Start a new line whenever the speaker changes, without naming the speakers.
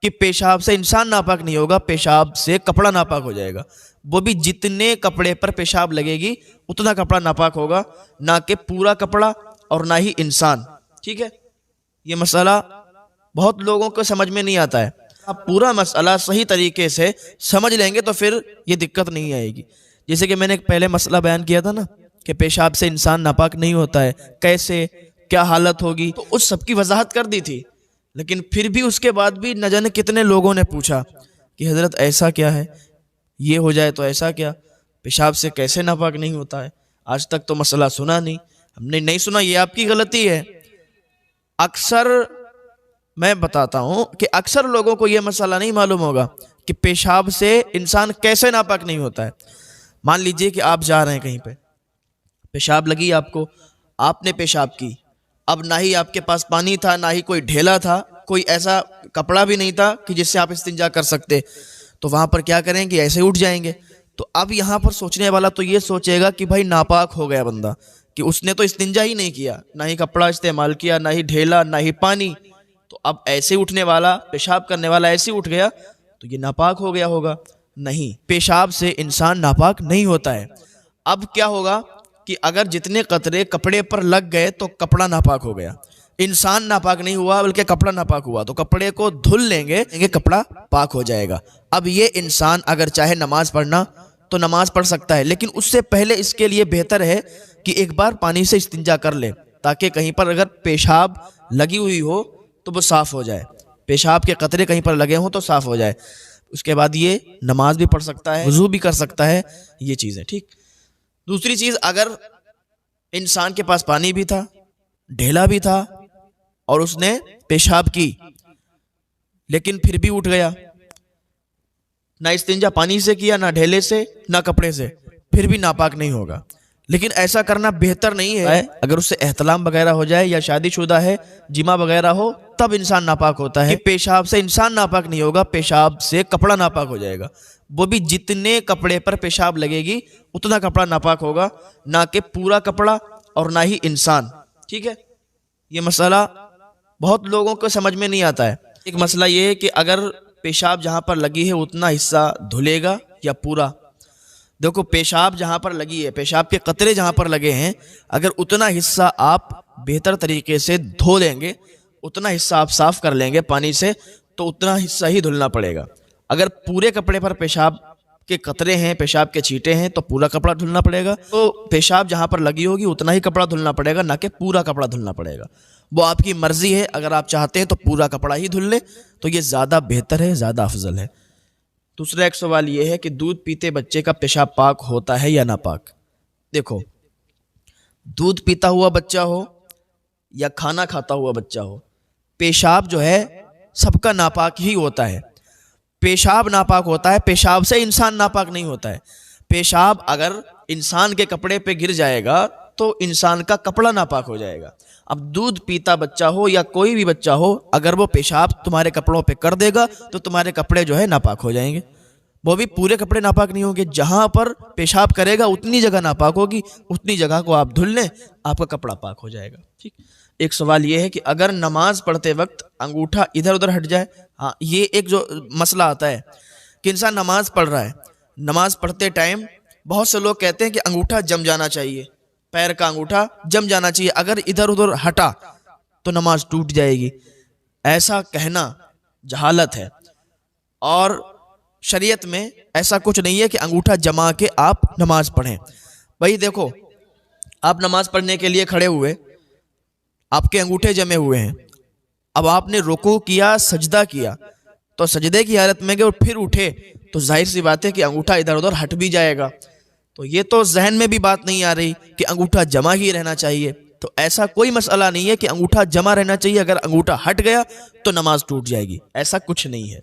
کہ پیشاب سے انسان ناپاک نہیں ہوگا، پیشاب سے کپڑا ناپاک ہو جائے گا، وہ بھی جتنے کپڑے پر پیشاب لگے گی اتنا کپڑا ناپاک ہوگا، نہ کہ پورا کپڑا اور نہ ہی انسان. ٹھیک ہے، یہ مسئلہ بہت لوگوں کو سمجھ میں نہیں آتا ہے. آپ پورا مسئلہ صحیح طریقے سے سمجھ لیں گے تو پھر یہ دقت نہیں آئے گی. جیسے کہ میں نے پہلے مسئلہ بیان کیا تھا نا کہ پیشاب سے انسان ناپاک نہیں ہوتا ہے، کیسے کیا حالت ہوگی، تو اس سب کی وضاحت کر دی تھی. لیکن پھر بھی اس کے بعد بھی نہ جانے کتنے لوگوں نے پوچھا کہ حضرت ایسا کیا ہے، یہ ہو جائے تو ایسا کیا، پیشاب سے کیسے ناپاک نہیں ہوتا ہے. آج تک تو مسئلہ سنا نہیں، ہم نے نہیں سنا، یہ آپ کی غلطی ہے. اکثر میں بتاتا ہوں کہ اکثر لوگوں کو یہ مسئلہ نہیں معلوم ہوگا کہ پیشاب سے انسان کیسے ناپاک نہیں ہوتا ہے. مان لیجئے کہ آپ جا رہے ہیں کہیں پہ، پیشاب لگی آپ کو، آپ نے پیشاب کی، اب نہ ہی آپ کے پاس پانی تھا، نہ ہی کوئی ڈھیلا تھا، کوئی ایسا کپڑا بھی نہیں تھا کہ جس سے آپ استنجا کر سکتے، تو وہاں پر کیا کریں گے، ایسے اٹھ جائیں گے. تو اب یہاں پر سوچنے والا تو یہ سوچے گا کہ بھائی ناپاک ہو گیا بندہ، کہ اس نے تو استنجا ہی نہیں کیا، نہ ہی کپڑا استعمال کیا، نہ ہی ڈھیلا، نہ ہی پانی. تو اب ایسے اٹھنے والا، پیشاب کرنے والا ایسے اٹھ گیا تو یہ ناپاک ہو گیا ہوگا. نہیں، پیشاب سے انسان ناپاک نہیں ہوتا ہے. اب کیا ہوگا کہ اگر جتنے قطرے کپڑے پر لگ گئے تو کپڑا ناپاک ہو گیا، انسان ناپاک نہیں ہوا بلکہ کپڑا ناپاک ہوا، تو کپڑے کو دھل لیں گے، کپڑا پاک ہو جائے گا. اب یہ انسان اگر چاہے نماز پڑھنا تو نماز پڑھ سکتا ہے، لیکن اس سے پہلے اس کے لیے بہتر ہے کہ ایک بار پانی سے استنجا کر لے، تاکہ کہیں پر اگر پیشاب لگی ہوئی ہو تو وہ صاف ہو جائے، پیشاب کے قطرے کہیں پر لگے ہوں تو صاف ہو جائے. اس کے بعد یہ نماز بھی پڑھ سکتا ہے، وضو بھی کر سکتا ہے، یہ چیزیں ٹھیک. دوسری چیز، اگر انسان کے پاس پانی بھی تھا، ڈھیلا بھی تھا، اور اس نے پیشاب کی لیکن پھر بھی اٹھ گیا، نہ استنجا پانی سے کیا، نہ ڈھیلے سے، نہ کپڑے سے، پھر بھی ناپاک نہیں ہوگا. لیکن ایسا کرنا بہتر نہیں ہے. اگر اس سے احتلام وغیرہ ہو جائے یا شادی شدہ ہے، جمع وغیرہ ہو، تب انسان ناپاک ہوتا ہے. کہ پیشاب سے انسان ناپاک نہیں ہوگا، پیشاب سے کپڑا ناپاک ہو جائے گا، وہ بھی جتنے کپڑے پر پیشاب لگے گی اتنا کپڑا ناپاک ہوگا، نہ کہ پورا کپڑا اور نہ ہی انسان. ٹھیک ہے، یہ مسئلہ بہت لوگوں کو سمجھ میں نہیں آتا ہے. ایک مسئلہ یہ ہے کہ اگر پیشاب جہاں پر لگی ہے اتنا حصہ دھلے گا یا پورا. دیکھو، پیشاب جہاں پر لگی ہے، پیشاب کے قطرے جہاں پر لگے ہیں، اگر اتنا حصہ آپ بہتر طریقے سے دھو لیں گے، اتنا حصہ آپ صاف کر لیں گے پانی سے، تو اتنا حصہ ہی دھلنا پڑے گا. اگر پورے کپڑے پر پیشاب کے قطرے ہیں، پیشاب کے چھینٹے ہیں، تو پورا کپڑا دھلنا پڑے گا. تو پیشاب جہاں پر لگی ہوگی اتنا ہی کپڑا دھلنا پڑے گا، نہ کہ پورا کپڑا دھلنا پڑے گا. وہ آپ کی مرضی ہے، اگر آپ چاہتے ہیں تو پورا کپڑا ہی دھل لیں تو یہ زیادہ بہتر ہے، زیادہ افضل ہے. دوسرا ایک سوال یہ ہے کہ دودھ پیتے بچے کا پیشاب پاک ہوتا ہے یا ناپاک. دیکھو، دودھ پیتا ہوا بچہ ہو یا کھانا کھاتا ہوا بچہ ہو، پیشاب جو ہے سب کا ناپاک ہی ہوتا ہے. پیشاب ناپاک ہوتا ہے، پیشاب سے انسان ناپاک نہیں ہوتا ہے. پیشاب اگر انسان کے کپڑے پہ گر جائے گا تو انسان کا کپڑا ناپاک ہو جائے گا. اب دودھ پیتا بچہ ہو یا کوئی بھی بچہ ہو، اگر وہ پیشاب تمہارے کپڑوں پہ کر دے گا تو تمہارے کپڑے جو ہے ناپاک ہو جائیں گے. وہ بھی پورے کپڑے ناپاک نہیں ہوں گے، جہاں پر پیشاب کرے گا اتنی جگہ ناپاک ہوگی، اتنی جگہ کو آپ دھل لیں، آپ کا کپڑا پاک ہو جائے گا. ٹھیک. ایک سوال یہ ہے کہ اگر نماز پڑھتے وقت انگوٹھا ادھر ادھر ہٹ جائے. ہاں، یہ ایک جو مسئلہ آتا ہے کہ انسان نماز پڑھ رہا ہے، نماز پڑھتے ٹائم بہت سے لوگ کہتے ہیں کہ انگوٹھا جم جانا چاہیے، پیر کا انگوٹھا جم جانا چاہیے، اگر ادھر ادھر ہٹا تو نماز ٹوٹ جائے گی. ایسا کہنا جہالت ہے، اور شریعت میں ایسا کچھ نہیں ہے کہ انگوٹھا جما کے آپ نماز پڑھیں. بھائی دیکھو، آپ نماز پڑھنے کے لیے کھڑے ہوئے، آپ کے انگوٹھے جمے ہوئے ہیں، اب آپ نے رکوع کیا، سجدہ کیا، تو سجدے کی حالت میں گئے اور پھر اٹھے تو ظاہر سی بات ہے کہ انگوٹھا ادھر ادھر ہٹ بھی جائے گا. تو یہ تو ذہن میں بھی بات نہیں آ رہی کہ انگوٹھا جمع ہی رہنا چاہیے. تو ایسا کوئی مسئلہ نہیں ہے کہ انگوٹھا جمع رہنا چاہیے، اگر انگوٹھا ہٹ گیا تو نماز ٹوٹ جائے گی، ایسا کچھ نہیں ہے.